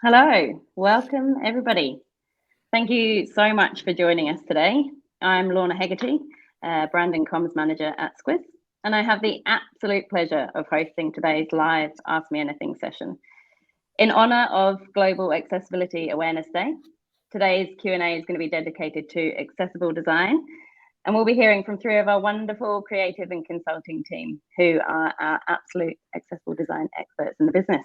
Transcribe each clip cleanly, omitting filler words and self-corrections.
Hello, welcome everybody. Thank you so much for joining us today. I'm Lorna Hegarty, Brand and Comms Manager at Squiz, and I have the absolute pleasure of hosting today's live Ask Me Anything session. In honor of Global Accessibility Awareness Day, today's Q&A is going to be dedicated to accessible design, and we'll be hearing from three of our wonderful creative and consulting team who are our absolute accessible design experts in the business.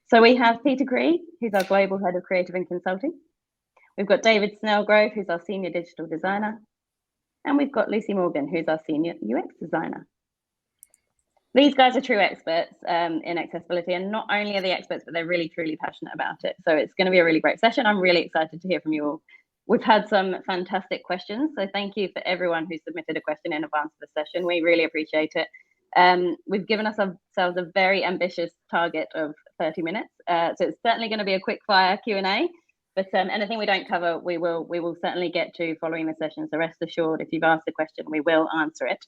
So we have Peter Cree, who's our Global Head of Creative and Consulting. We've got David Snellgrove, who's our Senior Digital Designer. And we've got Lucy Morgan, who's our Senior UX Designer. These guys are true experts in accessibility, and not only are they experts, but they're really, truly passionate about it. So it's going to be a really great session. I'm really excited to hear from you all. We've had some fantastic questions, so thank you for everyone who submitted a question in advance of the session. We really appreciate it. We've given ourselves a very ambitious target of 30 minutes. So it's certainly going to be a quick fire Q&A, but anything we don't cover, we will certainly get to following the session. So rest assured, if you've asked a question, we will answer it.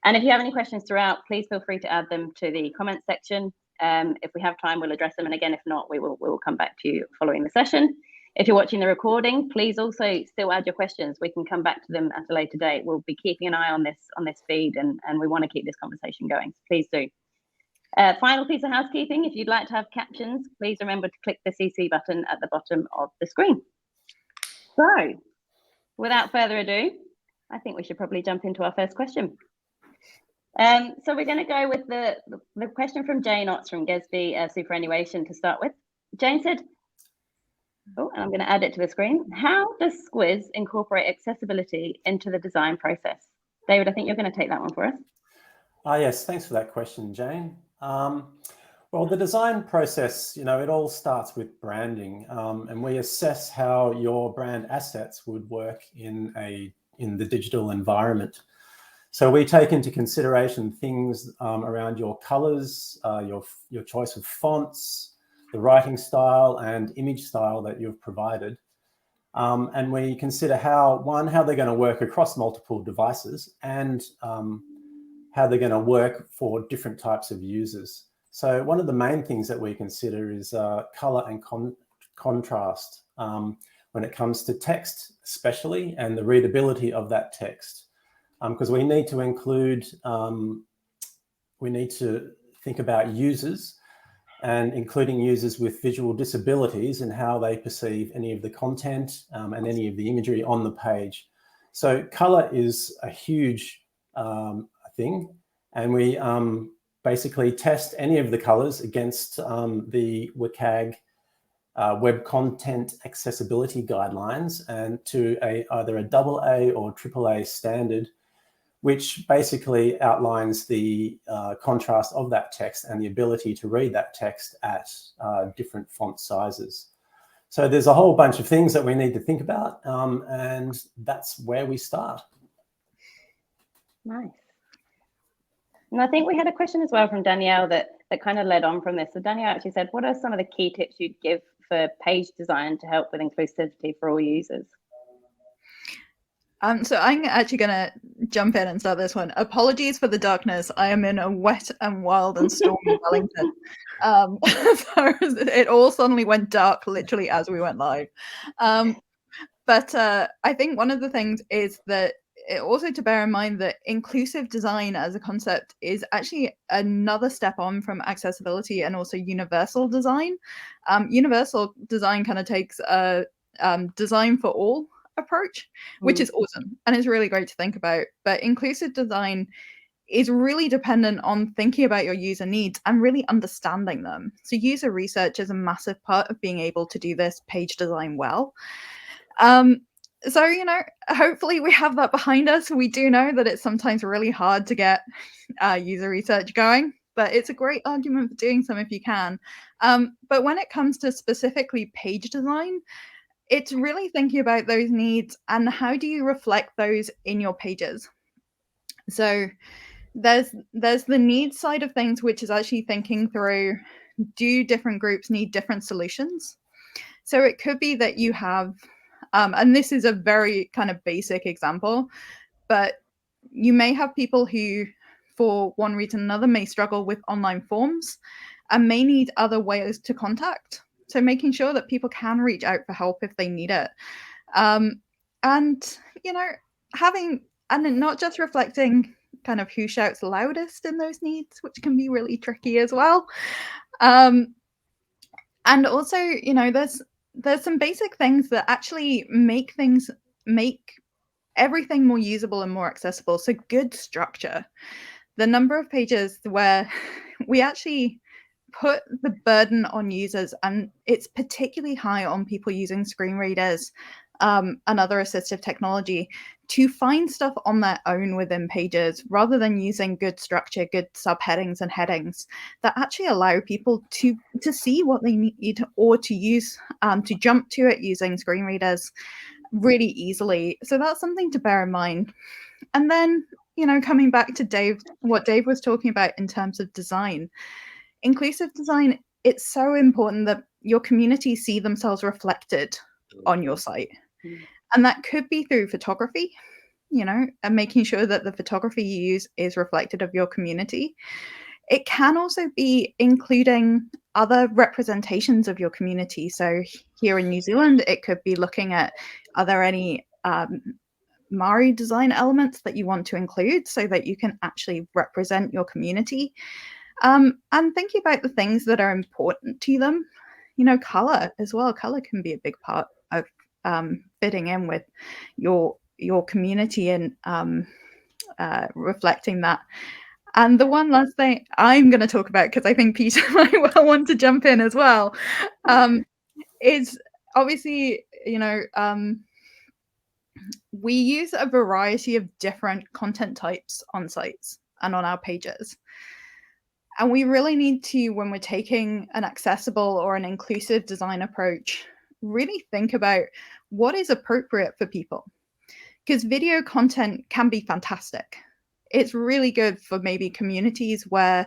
And if you have any questions throughout, please feel free to add them to the comment section. If we have time, we'll address them. And again, if not, we will come back to you following the session. If you're watching the recording, please also still add your questions. We can come back to them at a later date. We'll be keeping an eye on this feed, and we want to keep this conversation going. So please do. Final piece of housekeeping, if you'd like to have captions, please remember to click the CC button at the bottom of the screen. So without further ado, I think we should probably jump into our first question. So we're going to go with the question from Jane Otts from Gesby Superannuation to start with. Jane said, and I'm going to add it to the screen. How does Squiz incorporate accessibility into the design process? David, I think you're going to take that one for us. Yes, thanks for that question, Jane. Well, the design process, it all starts with branding, and we assess how your brand assets would work in the digital environment. So we take into consideration things around your colors, your choice of fonts, the writing style and image style that you've provided. And we consider how they're going to work across multiple devices, and how they're going to work for different types of users. So one of the main things that we consider is color and contrast when it comes to text, especially, and the readability of that text. Because we need to include, we need to think about users, and including users with visual disabilities and how they perceive any of the content and any of the imagery on the page. So color is a huge thing, and we basically test any of the colors against the WCAG Web Content Accessibility Guidelines, and to either a AA or AAA standard, which basically outlines the contrast of that text and the ability to read that text at different font sizes. So there's a whole bunch of things that we need to think about, and that's where we start. Nice. And I think we had a question as well from Danielle that kind of led on from this. So Danielle actually said, what are some of the key tips you'd give for page design to help with inclusivity for all users? So I'm actually going to jump in and start this one. Apologies for the darkness. I am in a wet and wild and stormy Wellington. So it all suddenly went dark literally as we went live. But I think one of the things is that also to bear in mind that inclusive design as a concept is actually another step on from accessibility and also universal design. Universal design kind of takes a design for all approach, which is awesome, and it's really great to think about. But inclusive design is really dependent on thinking about your user needs and really understanding them. So user research is a massive part of being able to do this page design well. So, hopefully we have that behind us. We do know that it's sometimes really hard to get user research going, but it's a great argument for doing some if you can. But when it comes to specifically page design, it's really thinking about those needs and how do you reflect those in your pages. So there's the needs side of things, which is actually thinking through, do different groups need different solutions? So it could be that you have, and this is a very kind of basic example, but you may have people who, for one reason or another, may struggle with online forms and may need other ways to contact. So making sure that people can reach out for help if they need it. And, you know, and not just reflecting kind of who shouts loudest in those needs, which can be really tricky as well. And also, you know, there's some basic things that actually make everything more usable and more accessible. So good structure. The number of pages where we actually put the burden on users, and it's particularly high on people using screen readers and other assistive technology, to find stuff on their own within pages rather than using good structure, good subheadings and headings that actually allow people to see what they need or to use to jump to it using screen readers really easily. So that's something to bear in mind. And then, you know, coming back to what Dave was talking about in terms of design, inclusive design, it's so important that your community see themselves reflected on your site. And that could be through photography, you know, and making sure that the photography you use is reflected of your community. It can also be including other representations of your community. So here in New Zealand, it could be looking at, are there any Māori design elements that you want to include so that you can actually represent your community? And thinking about the things that are important to them, you know, color as well. Color can be a big part of fitting in with your community and reflecting that. And the one last thing I'm going to talk about, because I think Peter might well want to jump in as well, is obviously, you know, we use a variety of different content types on sites and on our pages. And we really need to, when we're taking an accessible or an inclusive design approach, really think about what is appropriate for people. Because video content can be fantastic. It's really good for maybe communities where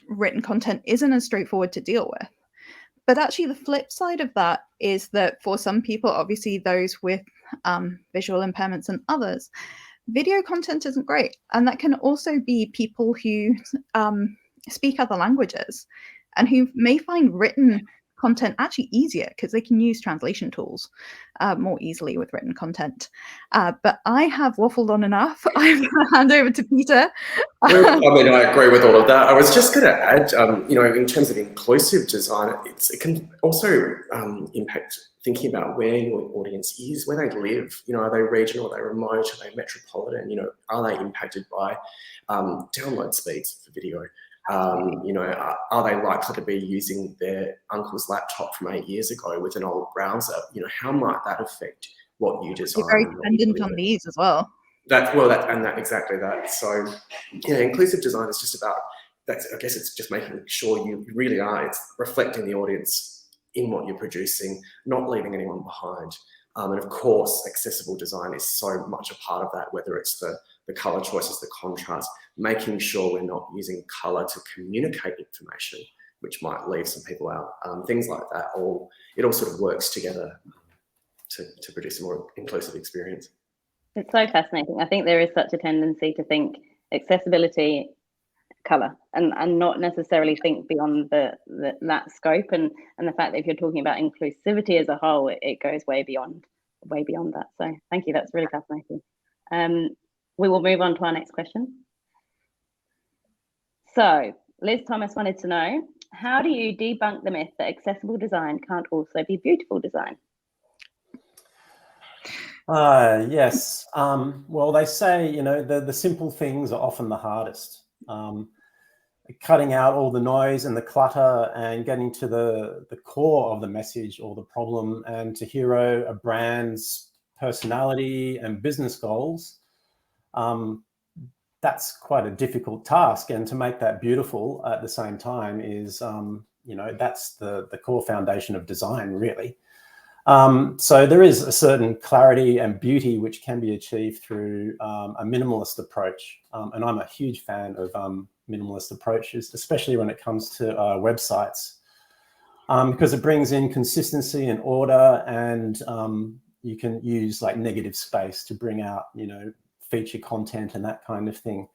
written content isn't as straightforward to deal with. But actually the flip side of that is that for some people, obviously those with visual impairments and others, video content isn't great. And that can also be people who speak other languages and who may find written content actually easier because they can use translation tools more easily with written content. But I have waffled on enough. I'm going to hand over to Peter. I mean, I agree with all of that. I was just going to add, you know, in terms of inclusive design, it can also impact thinking about where your audience is, where they live. You know, are they regional, are they remote, are they metropolitan? You know, are they impacted by download speeds for video? You know, are they likely to be using their uncle's laptop from 8 years ago with an old browser? You know, how might that affect what you design? You're very dependent on these as well. Exactly that. So, yeah, inclusive design is just about that. I guess it's just making sure you really are. It's reflecting the audience in what you're producing, not leaving anyone behind. And of course, accessible design is so much a part of that. Whether it's the color choices, the contrast, making sure we're not using color to communicate information, which might leave some people out. Things like that. It all sort of works together to produce a more inclusive experience. It's so fascinating. I think there is such a tendency to think accessibility, color, and not necessarily think beyond that scope. And the fact that if you're talking about inclusivity as a whole, it goes way beyond that. So thank you. That's really fascinating. We will move on to our next question. So Liz Thomas wanted to know, how do you debunk the myth that accessible design can't also be beautiful design? Yes. Well, they say, you know, the simple things are often the hardest. Cutting out all the noise and the clutter and getting to the core of the message or the problem, and to hero a brand's personality and business goals. That's quite a difficult task. And to make that beautiful at the same time is, you know, that's the core foundation of design, really. So there is a certain clarity and beauty which can be achieved through a minimalist approach. And I'm a huge fan of minimalist approaches, especially when it comes to websites, because it brings in consistency and order, and you can use like negative space to bring out, you know, feature content and that kind of thing.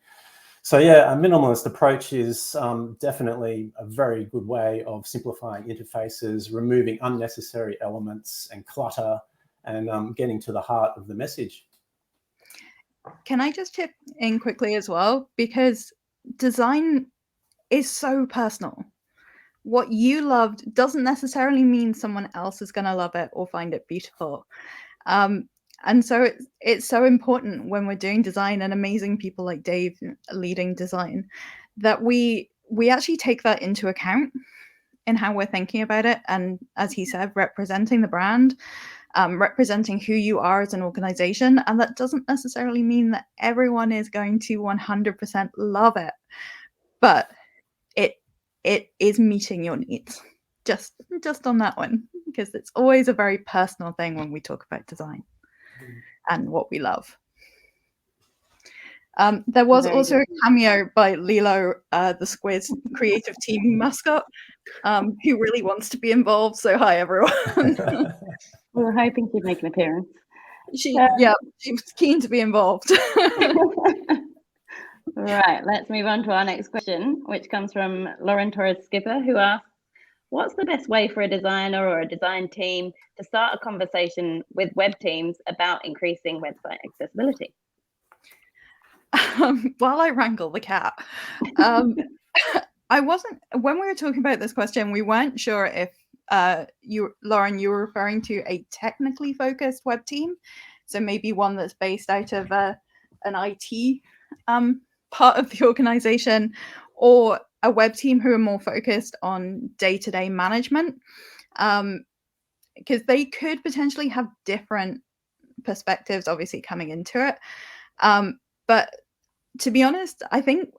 So yeah, a minimalist approach is definitely a very good way of simplifying interfaces, removing unnecessary elements and clutter, and getting to the heart of the message. Can I just chip in quickly as well? Because design is so personal. What you loved doesn't necessarily mean someone else is going to love it or find it beautiful. And so it's so important when we're doing design, and amazing people like Dave leading design, that we actually take that into account in how we're thinking about it. And as he said, representing the brand, representing who you are as an organization. And that doesn't necessarily mean that everyone is going to 100% love it, but it is meeting your needs. Just on that one, because it's always a very personal thing when we talk about design and what we love. There was also a cameo by Lilo, the Squiz creative team mascot, who really wants to be involved. So hi, everyone. We were hoping she'd make an appearance. She was keen to be involved. Right, let's move on to our next question, which comes from Lauren Torres Skipper, who asks, what's the best way for a designer or a design team to start a conversation with web teams about increasing website accessibility? While I wrangle the cat, when we were talking about this question, we weren't sure if Lauren, you were referring to a technically focused web team, so maybe one that's based out of an IT part of the organization, or a web team who are more focused on day-to-day management, because they could potentially have different perspectives, obviously, coming into it. But to be honest, I think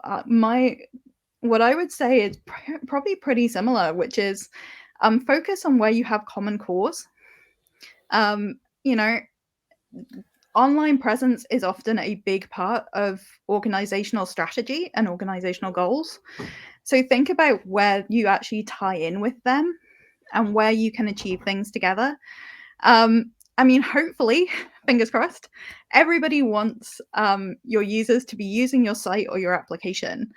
what I would say is probably pretty similar, which is focus on where you have common cause. Online presence is often a big part of organizational strategy and organizational goals. So think about where you actually tie in with them and where you can achieve things together. Hopefully, fingers crossed, everybody wants your users to be using your site or your application,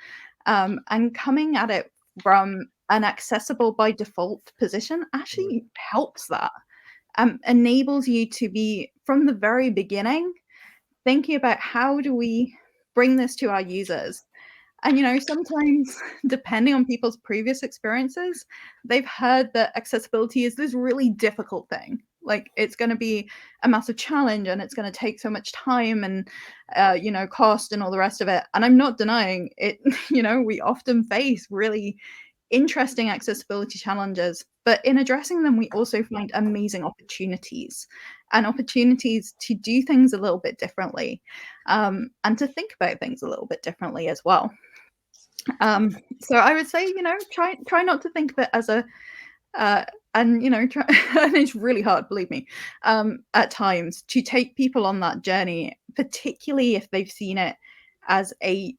and coming at it from an accessible by default position actually helps that. Enables you to be, from the very beginning, thinking about how do we bring this to our users. And sometimes, depending on people's previous experiences, they've heard that accessibility is this really difficult thing. Like, it's going to be a massive challenge, and it's going to take so much time and cost and all the rest of it. And I'm not denying it. We often face really interesting accessibility challenges, but in addressing them, we also find amazing opportunities to do things a little bit differently, and to think about things a little bit differently as well. So I would say, try not to think of it as and it's really hard, believe me, at times, to take people on that journey, particularly if they've seen it as a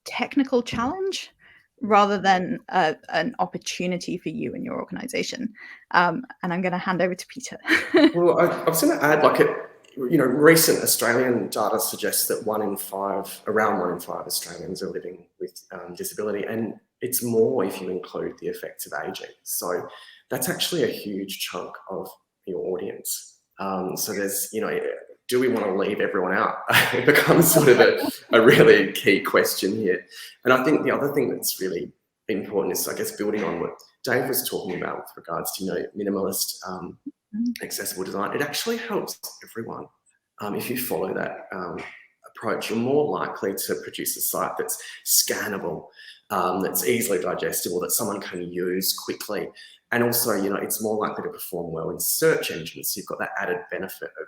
technical challenge rather than an opportunity for you and your organization. And I'm going to hand over to Peter. Well, I was going to add, recent Australian data suggests that around 1 in 5 Australians are living with disability, and it's more if you include the effects of aging. So that's actually a huge chunk of your audience. So there's, do we want to leave everyone out? It becomes sort of a really key question here. And I think the other thing that's really important is, I guess, building on what Dave was talking about with regards to, minimalist accessible design. It actually helps everyone. If you follow that approach, you're more likely to produce a site that's scannable, that's easily digestible, that someone can use quickly. And also, it's more likely to perform well in search engines. So you've got that added benefit of,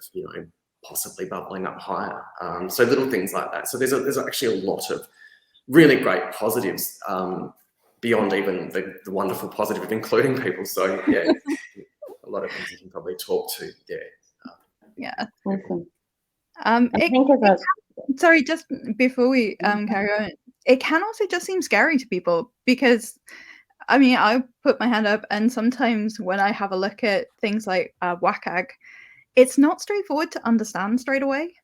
possibly bubbling up higher. So little things like that. So there's actually a lot of really great positives beyond even the wonderful positive of including people. So yeah, a lot of things you can probably talk to there. Yeah. Awesome. Sorry, just before we carry on, it can also just seem scary to people, because I put my hand up, and sometimes when I have a look at things like WCAG, it's not straightforward to understand straight away.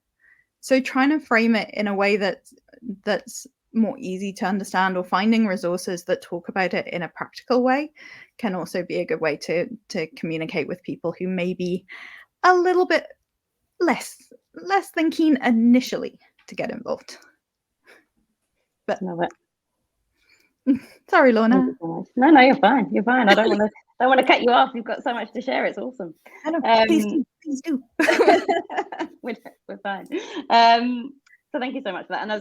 So trying to frame it in a way that's more easy to understand, or finding resources that talk about it in a practical way can also be a good way to communicate with people who may be a little bit less than keen initially to get involved. But Love it. sorry, Thank Lorna. you so much. No, you're fine. You're fine. I don't want to cut you off. You've got so much to share. It's awesome. I know, please do. We're fine. So thank you so much for that. And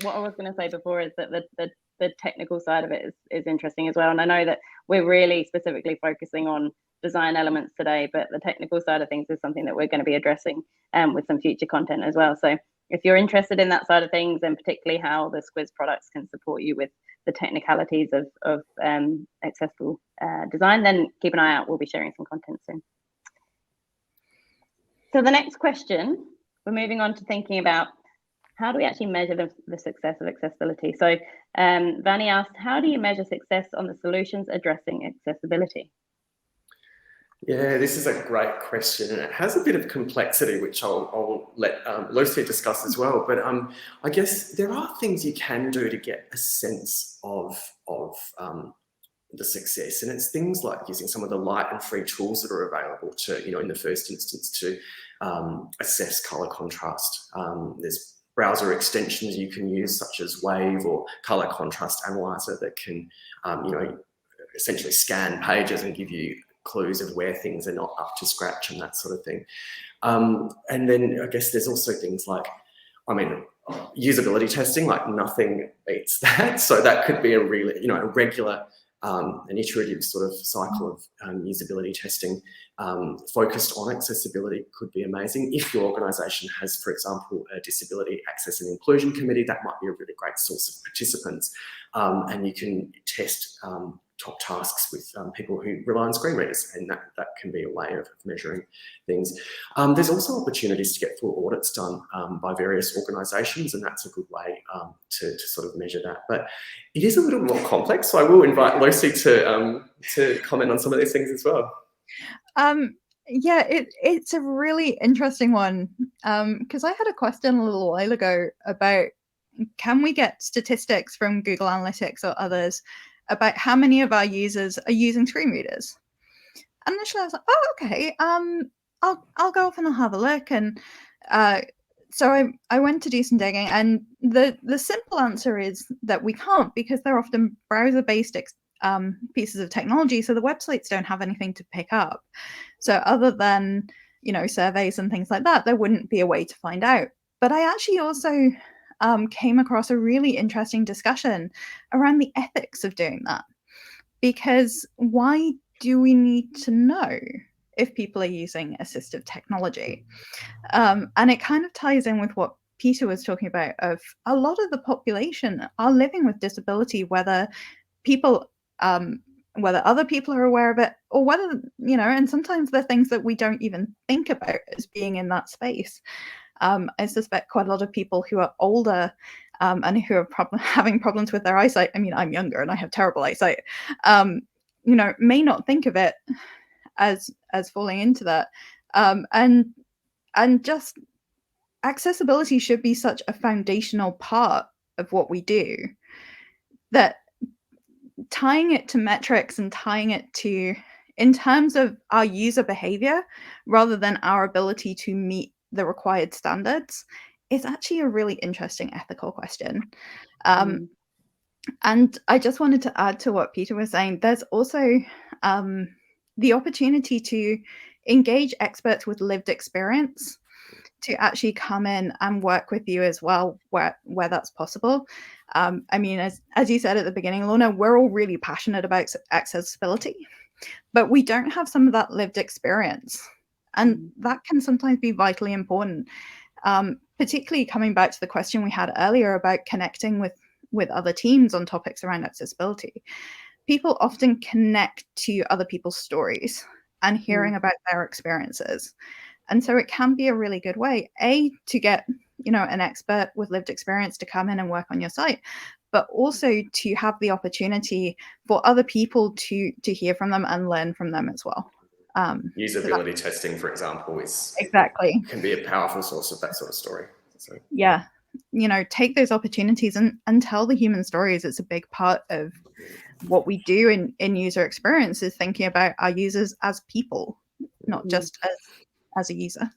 what I was gonna say before is that the technical side of it is interesting as well. And I know that we're really specifically focusing on design elements today, but the technical side of things is something that we're going to be addressing with some future content as well. So if you're interested in that side of things, and particularly how the Squiz products can support you with the technicalities of accessible design, then keep an eye out. We'll be sharing some content soon. So the next question, we're moving on to thinking about how do we actually measure the success of accessibility? So Vanny asked, how do you measure success on the solutions addressing accessibility? Yeah, this is a great question, and it has a bit of complexity, which I'll let Lucy discuss as well. But I guess there are things you can do to get a sense of the success, and it's things like using some of the light and free tools that are available to, in the first instance, to assess color contrast. There's browser extensions you can use, such as Wave or Color Contrast Analyzer, that can, essentially scan pages and give you clues of where things are not up to scratch and that sort of thing. And then I guess there's also things like, usability testing, like nothing beats that. So that could be a really, a regular, an iterative sort of cycle of usability testing focused on accessibility could be amazing. If your organisation has, for example, a disability access and inclusion committee, that might be a really great source of participants, and you can test top tasks with people who rely on screen readers, and that can be a way of measuring things. There's also opportunities to get full audits done by various organisations, and that's a good way to sort of measure that. But it is a little more complex, so I will invite Lucy to comment on some of these things as well. Yeah, it's a really interesting one, because I had a question a little while ago about, can we get statistics from Google Analytics or others about how many of our users are using screen readers? And initially I was like, oh, okay, I'll go off and I'll have a look. And so I went to do some digging, and the simple answer is that we can't, because they're often browser-based pieces of technology, so the websites don't have anything to pick up. So other than, surveys and things like that, there wouldn't be a way to find out. But I actually also came across a really interesting discussion around the ethics of doing that. Because why do we need to know if people are using assistive technology? And it kind of ties in with what Peter was talking about, of a lot of the population are living with disability, whether other people are aware of it, or whether, and sometimes they're things that we don't even think about as being in that space. I suspect quite a lot of people who are older and who are having problems with their eyesight. I mean, I'm younger and I have terrible eyesight. May not think of it as falling into that. And just accessibility should be such a foundational part of what we do, that tying it to metrics and tying it to, in terms of our user behavior, rather than our ability to meet the required standards, is actually a really interesting ethical question. And I just wanted to add to what Peter was saying. There's also the opportunity to engage experts with lived experience to actually come in and work with you as well, where that's possible. I mean, as you said at the beginning, Lorna, we're all really passionate about accessibility, but we don't have some of that lived experience. And that can sometimes be vitally important, particularly coming back to the question we had earlier about connecting with other teams on topics around accessibility. People often connect to other people's stories and hearing about their experiences. And so it can be a really good way, to get, an expert with lived experience to come in and work on your site, but also to have the opportunity for other people to hear from them and learn from them as well. Usability testing, for example, exactly can be a powerful source of that sort of story. So. Yeah, take those opportunities and tell the human stories. It's a big part of what we do in user experience, is thinking about our users as people, not just as a user.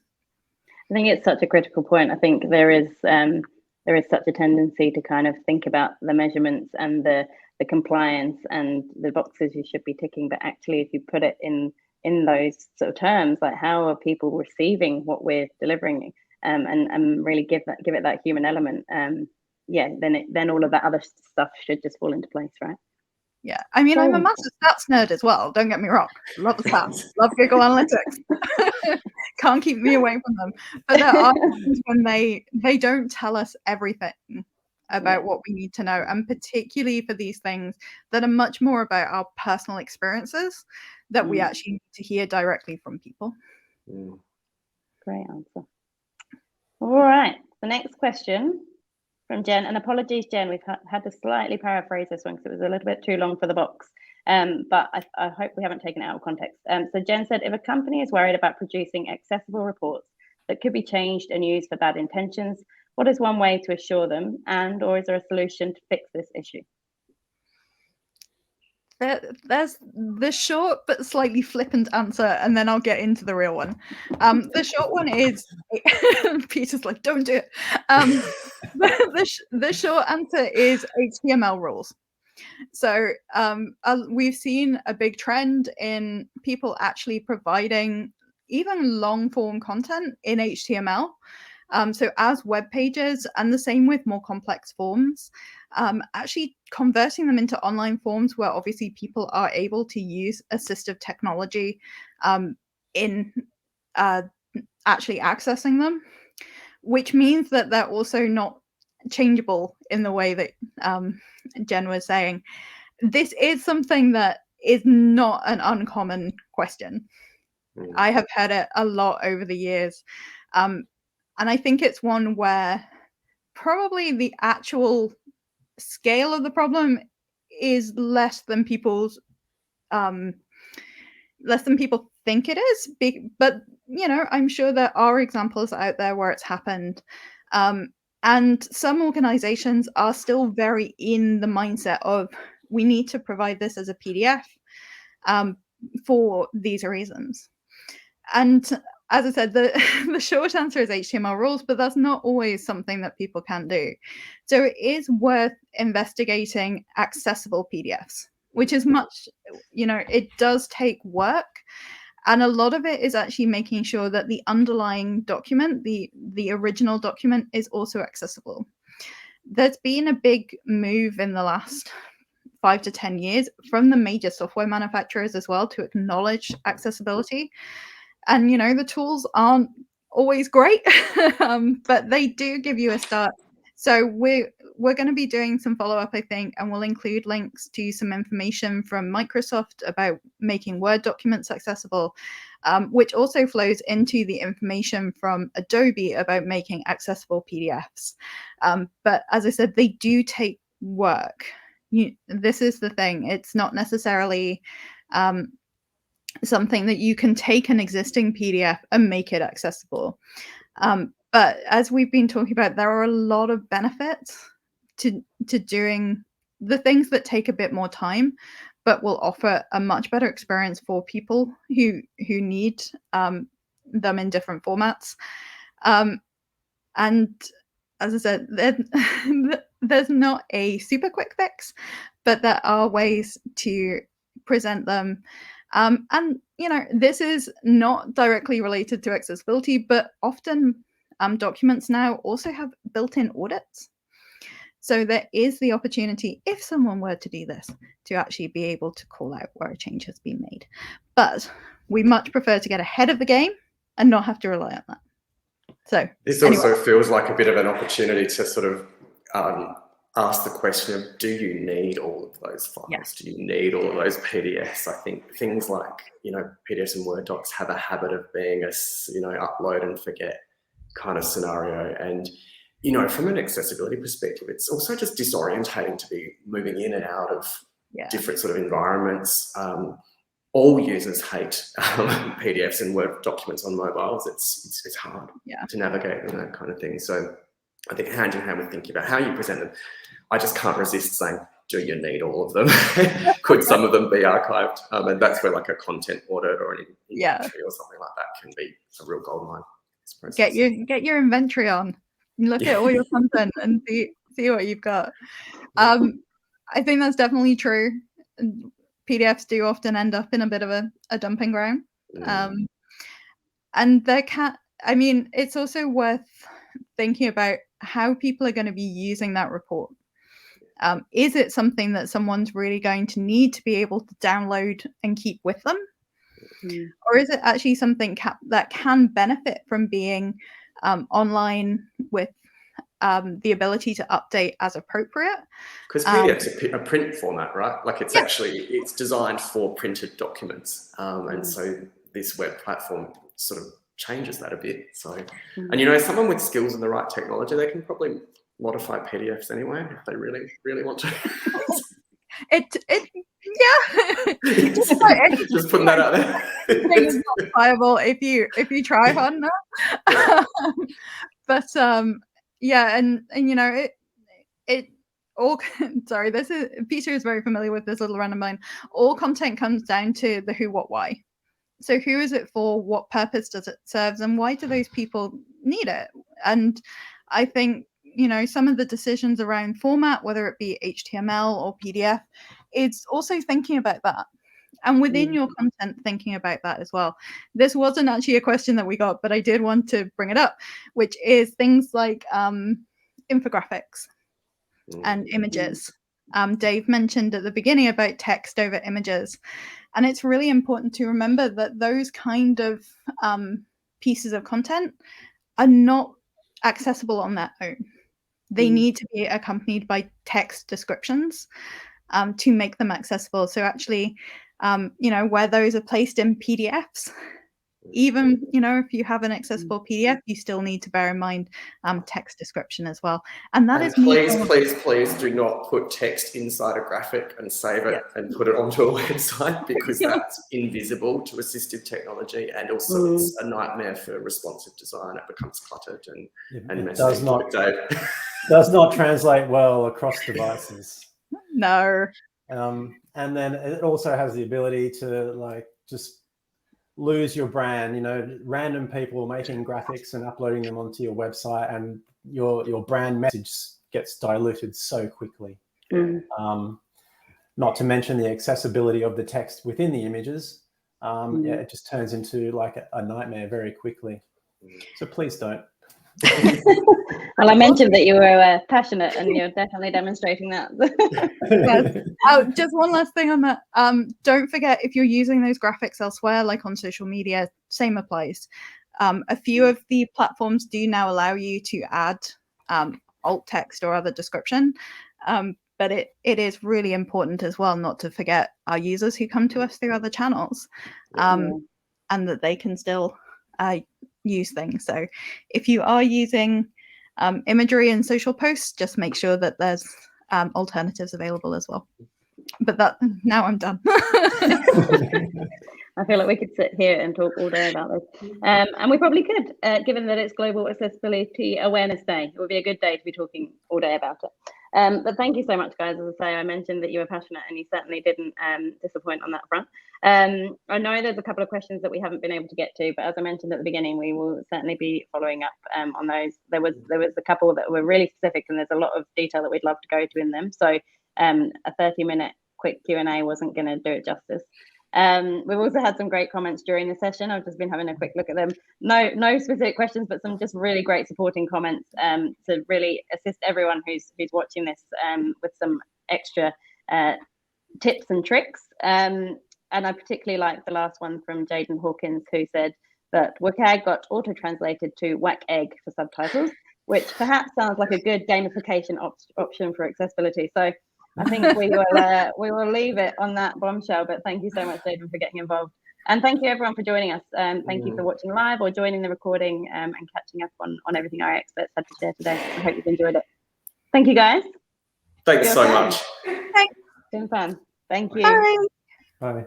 I think it's such a critical point. I think there is such a tendency to kind of think about the measurements and the compliance and the boxes you should be ticking, but actually, if you put it in those sort of terms, like how are people receiving what we're delivering, and really give it that human element, then all of that other stuff should just fall into place, right? Yeah, I mean, I'm a massive stats nerd as well. Don't get me wrong. Love the stats. Love Google Analytics. Can't keep me away from them. But there are times when they don't tell us everything about what we need to know, and particularly for these things that are much more about our personal experiences that we actually need to hear directly from people. Great answer. All right, the next question from Jen, and apologies, Jen, we've had to slightly paraphrase this one because it was a little bit too long for the box, but I hope we haven't taken it out of context. So Jen said, if a company is worried about producing accessible reports that could be changed and used for bad intentions, what is one way to assure them, or is there a solution to fix this issue? There's the short but slightly flippant answer, and then I'll get into the real one. The short one is Peter's like, don't do it. The short answer is HTML rules. So we've seen a big trend in people actually providing even long form content in HTML. So as web pages, and the same with more complex forms, actually converting them into online forms where obviously people are able to use assistive technology in actually accessing them, which means that they're also not changeable in the way that Jen was saying. This is something that is not an uncommon question. I have heard it a lot over the years. And I think it's one where probably the actual scale of the problem is less than people think it is. But I'm sure there are examples out there where it's happened. And some organizations are still very in the mindset of, we need to provide this as a PDF for these reasons. And as I said, the short answer is HTML rules, but that's not always something that people can do. So it is worth investigating accessible PDFs, which is much, it does take work. And a lot of it is actually making sure that the underlying document, the original document, is also accessible. There's been a big move in the last 5 to 10 years from the major software manufacturers as well to acknowledge accessibility. And, the tools aren't always great, but they do give you a start. So we're going to be doing some follow-up, I think, and we'll include links to some information from Microsoft about making Word documents accessible, which also flows into the information from Adobe about making accessible PDFs. But as I said, they do take work. This is the thing. It's not necessarily something that you can take an existing PDF and make it accessible. But as we've been talking about, there are a lot of benefits to doing the things that take a bit more time, but will offer a much better experience for people who need them in different formats. And as I said, there's not a super quick fix, but there are ways to present them. And this is not directly related to accessibility, but often documents now also have built-in audits. So there is the opportunity, if someone were to do this, to actually be able to call out where a change has been made. But we much prefer to get ahead of the game and not have to rely on that. So this also feels like a bit of an opportunity to sort of ask the question of, do you need all of those files? Yeah. Do you need all of those PDFs? I think things like, PDFs and Word docs have a habit of being a, upload and forget kind of scenario. And, from an accessibility perspective, it's also just disorientating to be moving in and out of different sort of environments. All users hate PDFs and Word documents on mobiles. It's hard to navigate and that kind of thing. So I think hand in hand with thinking about how you present them, I just can't resist saying, do you need all of them? Could some of them be archived? And that's where like a content audit or an inventory or something like that can be a real goldmine. Get your inventory on. Look at all your content and see what you've got. I think that's definitely true. PDFs do often end up in a bit of a dumping ground. And it's also worth thinking about how people are going to be using that report. Is it something that someone's really going to need to be able to download and keep with them? Or is it actually something that can benefit from being online with the ability to update as appropriate? Because PDF's a print format, right? Like it's designed for printed documents. And so this web platform sort of changes that a bit. So, and someone with skills and the right technology, they can probably modify PDFs anyway if they really, really want to. Just putting that out there. It's not viable if you try hard enough. But it all. Sorry, Peter is very familiar with this little random line. All content comes down to the who, what, why. So who is it for? What purpose does it serve? And why do those people need it? And I think some of the decisions around format, whether it be HTML or PDF, it's also thinking about that. And within your content, thinking about that as well. This wasn't actually a question that we got, but I did want to bring it up, which is things like infographics and images. Dave mentioned at the beginning about text over images. And it's really important to remember that those kind of pieces of content are not accessible on their own. They need to be accompanied by text descriptions to make them accessible. So actually, where those are placed in PDFs, even, if you have an accessible PDF, you still need to bear in mind text description as well. And that is please do not put text inside a graphic and save it and put it onto a website, because that's invisible to assistive technology, and also it's a nightmare for responsive design. It becomes cluttered and messy. Does not translate well across devices. No. And then it also has the ability to just lose your brand. Random people making graphics and uploading them onto your website, and your brand message gets diluted so quickly. Not to mention the accessibility of the text within the images. It just turns into like a nightmare very quickly. So please don't. Well, I mentioned that you were passionate, and you're definitely demonstrating that. Yes. Just one last thing on that. Don't forget, if you're using those graphics elsewhere, like on social media, same applies. A few of the platforms do now allow you to add alt text or other description, but it is really important as well not to forget our users who come to us through other channels, and that they can still use things. So if you are using imagery in social posts, just make sure that there's alternatives available as well. But now I'm done. I feel like we could sit here and talk all day about this. And we probably could, given that it's Global Accessibility Awareness Day. It would be a good day to be talking all day about it. But thank you so much, guys. As I say, I mentioned that you were passionate, and you certainly didn't disappoint on that front. I know there's a couple of questions that we haven't been able to get to, but as I mentioned at the beginning, we will certainly be following up on those. There was a couple that were really specific, and there's a lot of detail that we'd love to go to in them. So a 30-minute quick Q&A wasn't going to do it justice. We've also had some great comments during the session. I've just been having a quick look at them. No specific questions, but some just really great supporting comments to really assist everyone who's watching this with some extra tips and tricks. And I particularly like the last one from Jaden Hawkins, who said that WCAG got auto-translated to whack egg for subtitles, which perhaps sounds like a good gamification option for accessibility. So I think we will leave it on that bombshell, but thank you so much, Jaden, for getting involved. And thank you, everyone, for joining us. Thank you for watching live or joining the recording and catching up on everything our experts had to share today. I hope you've enjoyed it. Thank you, guys. Thanks so much. Thanks. It's been fun. Thank you. Bye. Bye.